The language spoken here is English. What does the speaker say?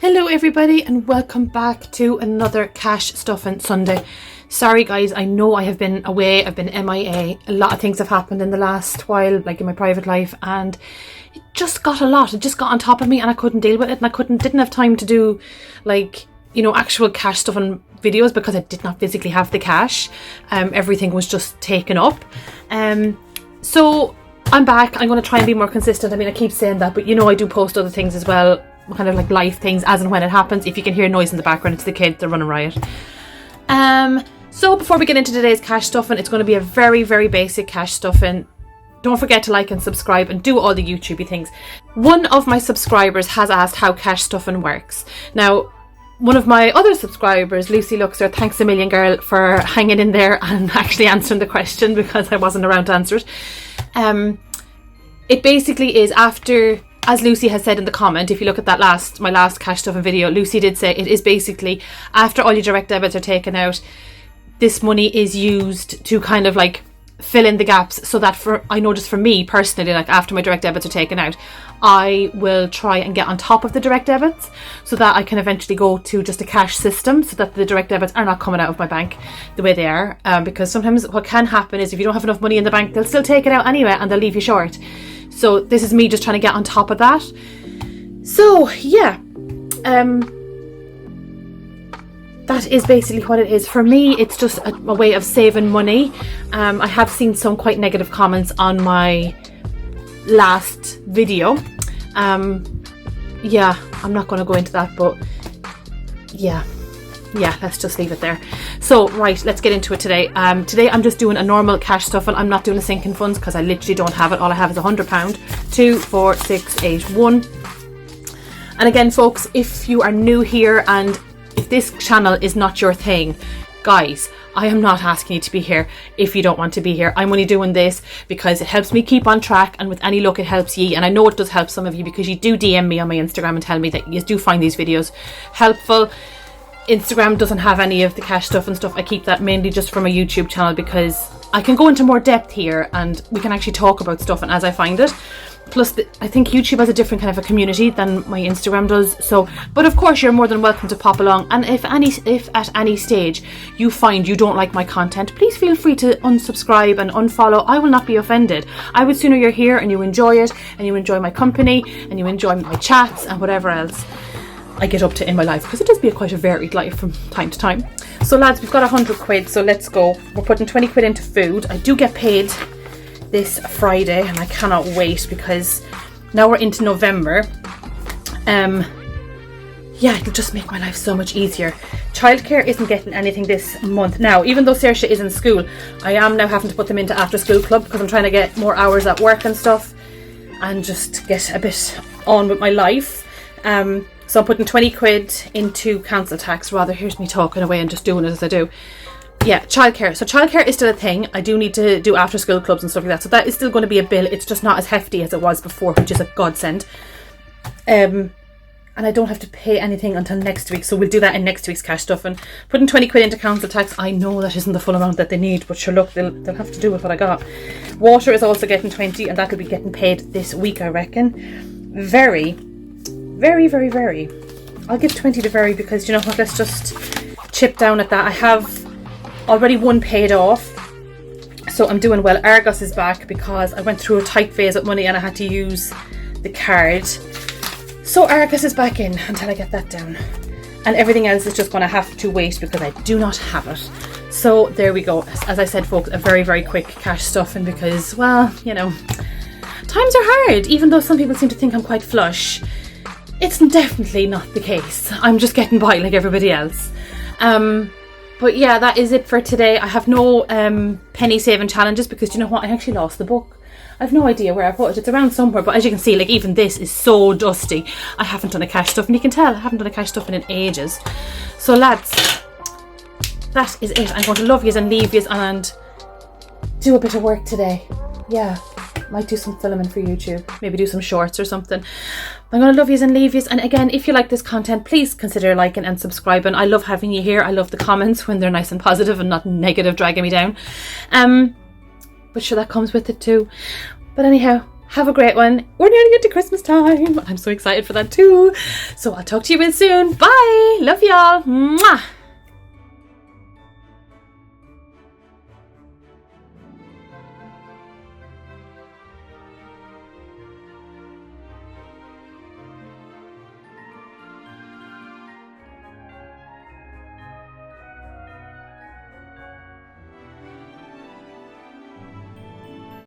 Hello everybody and welcome back to another Cash Stuffing Sunday. Sorry guys, I know I have been away, I've been MIA. A lot of things have happened in the last while, like in my private life, and it just got a lot. It just got on top of me and I couldn't deal with it, and I didn't have time to do actual cash stuffing videos because I did not physically have the cash. Everything was just taken up. So I'm back. I'm going to try and be more consistent. I mean, I keep saying that, but I do post other things as well, kind of like life things as and when it happens. If you can hear noise in the background, it's the kids, they're running riot. So before we get into today's cash stuffing, it's going to be a very, very basic cash stuffing. Don't forget to like and subscribe and do all the YouTubey things. One of my subscribers has asked how cash stuffing works. Now, one of my other subscribers, Lucy Luxer, thanks a million girl for hanging in there and actually answering the question because I wasn't around to answer it. It basically is after, as Lucy has said in the comment, if you look at my last cash stuffing video, Lucy did say it is basically after all your direct debits are taken out, this money is used to kind of like fill in the gaps, so that I know just for me personally, like after my direct debits are taken out, I will try and get on top of the direct debits so that I can eventually go to just a cash system so that the direct debits are not coming out of my bank the way they are, because sometimes what can happen is if you don't have enough money in the bank, they'll still take it out anyway and they'll leave you short. So this is me just trying to get on top of that. So yeah, that is basically what it is. For me, it's just a way of saving money. I have seen some quite negative comments on my last video. Yeah, I'm not going to go into that, but yeah, let's just leave it there. So right, let's get into it today. Today I'm just doing a normal cash stuffing. I'm not doing a sinking funds because I literally don't have it. All I have is £100. 2, 4, 6, 8, 1. And again, folks, if you are new here and if this channel is not your thing, guys, I am not asking you to be here if you don't want to be here. I'm only doing this because it helps me keep on track, and with any luck it helps ye, and I know it does help some of you because you do DM me on my Instagram and tell me that you do find these videos helpful. Instagram doesn't have any of the cash stuff and stuff. I keep that mainly just for my YouTube channel because I can go into more depth here and we can actually talk about stuff and as I find it. Plus, I think YouTube has a different kind of a community than my Instagram does. So, but of course, you're more than welcome to pop along. And if at any stage you find you don't like my content, please feel free to unsubscribe and unfollow. I will not be offended. I would sooner you're here and you enjoy it and you enjoy my company and you enjoy my chats and whatever else I get up to in my life, because it does be quite a varied life from time to time. So lads, we've got £100, so let's go. We're putting 20 quid into food. I do get paid this Friday and I cannot wait because now we're into November. Yeah, it'll just make my life so much easier. Childcare isn't getting anything this month. Now, even though Saoirse is in school, I am now having to put them into after school club because I'm trying to get more hours at work and stuff and just get a bit on with my life. So I'm putting 20 quid into council tax. Rather, here's me talking away and just doing it as I do. Yeah, childcare. So childcare is still a thing. I do need to do after school clubs and stuff like that. So that is still going to be a bill. It's just not as hefty as it was before, which is a godsend. And I don't have to pay anything until next week. So we'll do that in next week's cash stuffing. Putting 20 quid into council tax. I know that isn't the full amount that they need, but sure, look, they'll have to do with what I got. Water is also getting 20 and that'll be getting paid this week, I reckon. Very, very, very. I'll give 20 to Very because, you know what, let's just chip down at that. I have already one paid off, so I'm doing well. Argos is back because I went through a tight phase of money and I had to use the card. So Argos is back in until I get that down. And everything else is just going to have to wait because I do not have it. So there we go. As I said, folks, a very, very quick cash stuffing because, well, times are hard. Even though some people seem to think I'm quite flush, it's definitely not the case. I'm just getting by like everybody else. But yeah, that is it for today. I have no penny saving challenges because you know what? I actually lost the book. I have no idea where I put it. It's around somewhere, but as you can see, like even this is so dusty. I haven't done a cash stuff, and you can tell I haven't done a cash stuff in ages. So lads, that is it. I'm going to love yous and leave yous and do a bit of work today. Yeah, might do some filming for YouTube. Maybe do some shorts or something. I'm going to love yous and leave yous. And again, if you like this content, please consider liking and subscribing. I love having you here. I love the comments when they're nice and positive and not negative, dragging me down. But sure, that comes with it too. But anyhow, Have a great one. We're nearly into Christmas time. I'm so excited for that too. So I'll talk to you real soon. Bye. Love y'all. Mwah.